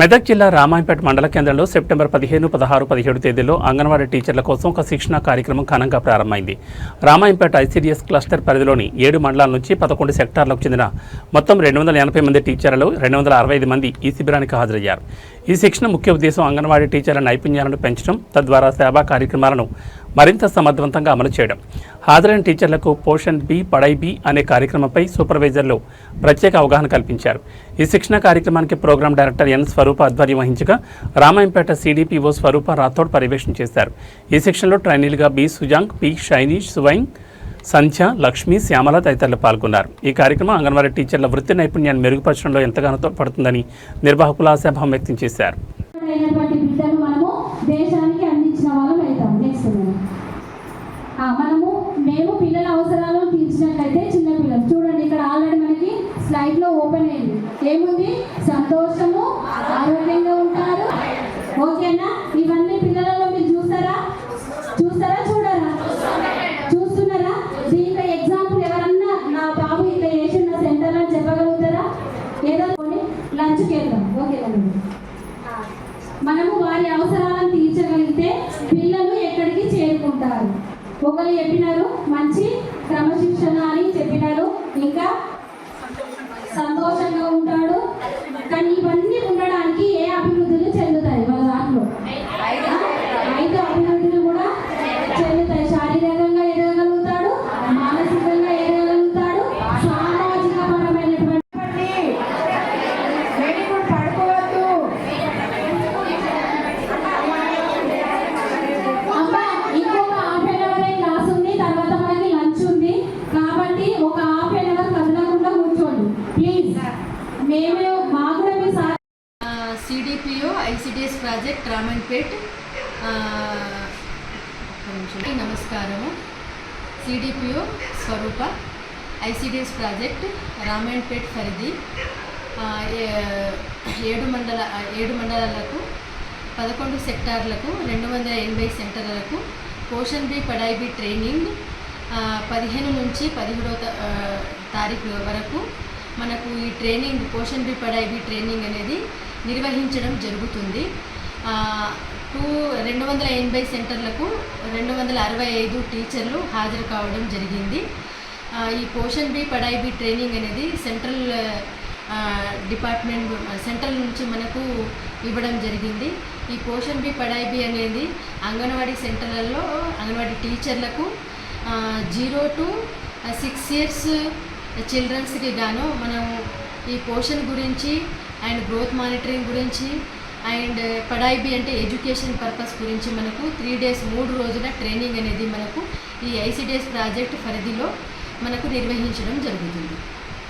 మెదక్ జిల్లా రామాయంపేట మండల కేంద్రంలో సెప్టెంబర్ 15, 16, 17 తేదీల్లో అంగన్వాడీ టీచర్ల కోసం ఒక శిక్షణా కార్యక్రమం ఘనంగా ప్రారంభమైంది. రామాయంపేట ఐసీడీఎస్ క్లస్టర్ పరిధిలోని 7 మండలాల నుంచి 11 సెక్టార్లకు చెందిన మొత్తం 280 మంది టీచర్లు 265 మంది ఈ శిబిరానికి హాజరయ్యారు. ఈ శిక్షణ ముఖ్య ఉద్దేశం అంగన్వాడీ టీచర్ల నైపుణ్యాలను పెంచడం, తద్వారా సేవా కార్యక్రమాలను మరింత సమర్థవంతంగా అమలు చేయడం. హాజరైన టీచర్లకు పోషణ్ బి పడాయి బి అనే కార్యక్రమంపై సూపర్వైజర్లు ప్రత్యేక అవగాహన కల్పించారు. ఈ శిక్షణ కార్యక్రమానికి ప్రోగ్రామ్ డైరెక్టర్ ఎన్ స్వరూప ఆధ్వర్యం వహించగా రామాయంపేట సిడిపిఓ స్వరూప రాథోడ్ పర్యవేక్షణ చేశారు. ఈ శిక్షణలో ట్రైనీలుగా బి సుజాంగ్, పి షైనీ, సువైంగ్, సంధ్య, లక్ష్మి, శ్యామల తదితరులు పాల్గొన్నారు. ఈ కార్యక్రమం అంగన్వాడీ టీచర్ల వృత్తి నైపుణ్యాన్ని మెరుగుపరచడంలో ఎంతగానో తోడ్పడుతుందని నిర్వాహకులు ఆశాభావం వ్యక్తం చేశారు. మేము పిల్లల అవసరాలను తీర్చినట్లయితే చిన్న పిల్లలు చూడండి, ఇక్కడ ఆల్రెడీ మనకి స్లైడ్ లో ఓపెన్ అయింది. ఏముంది? సంతోషము, ఆరోగ్యంగా ఉంటారు. ఓకేనా? ఇవన్నీ పిల్లలలో మీరు చూస్తారా? చూడరా? చూస్తున్నారా? దీంట్లో ఎగ్జాంపుల్ ఎవరన్నా నా బాబు ఇక్కడ చేసిన సెంటర్ అని చెప్పగలుగుతారా? ఏదో లంచ్కి వెళ్దాం. ఓకేనా? మనము వారి అవసరాలను తీర్చగలిగితే పిల్లలు ఎక్కడికి చేరుకుంటారు. ఒకరు చెప్పినారు మంచి క్రమశిక్షణ అని చెప్పినారు, ఇంకా సంతోషంగా ఉంటాడు. కానీ ఇవన్నీ ఉండడానికి ఏ అభివృద్ధులు చెందుతాయి? మన దాంట్లో 5 అభివృద్ధులు కూడా చెందుతాయి. శారీరకంగా ఎదగలుగుతాడు, మానసికంగా ఎదగలుగుతాడు, సామాజిక పరమైనటువంటి సిడిపిఓ ఐసిడిఎస్ ప్రాజెక్ట్ రామాయంపేట్. నమస్కారము. CDPO Swarupa, ICDS project Ramayampet పరిధి 7 మండలాలకు 11 సెక్టార్లకు 280 సెంటర్లకు పోషణ్ బి పడాయి బి ట్రైనింగ్ 15 నుంచి 17వ తారీఖు వరకు మనకు ఈ ట్రైనింగ్ పోషణ్ బి పడాయి బి ట్రైనింగ్ అనేది నిర్వహించడం జరుగుతుంది. 280 సెంటర్లకు 265 టీచర్లు హాజరు కావడం జరిగింది. ఈ పోషణ్ బి పడాయి బి ట్రైనింగ్ అనేది సెంట్రల్ డిపార్ట్మెంట్ సెంట్రల్ నుంచి మనకు ఇవ్వడం జరిగింది. ఈ పోషణ్ బి పడాయి బి అనేది అంగన్వాడీ సెంటర్లలో అంగన్వాడీ టీచర్లకు 0 to 6 years చిల్డ్రన్స్కి గాను మనం ఈ పోషణ్ గురించి అండ్ గ్రోత్ మానిటరింగ్ గురించి అండ్ పడాయి బి అంటే ఎడ్యుకేషన్ పర్పస్ గురించి మనకు 3 days 3 రోజుల ట్రైనింగ్ అనేది మనకు ఈ ఐసిడిఎస్ ప్రాజెక్ట్ పరిధిలో మనకు నిర్వహించడం జరుగుతుంది.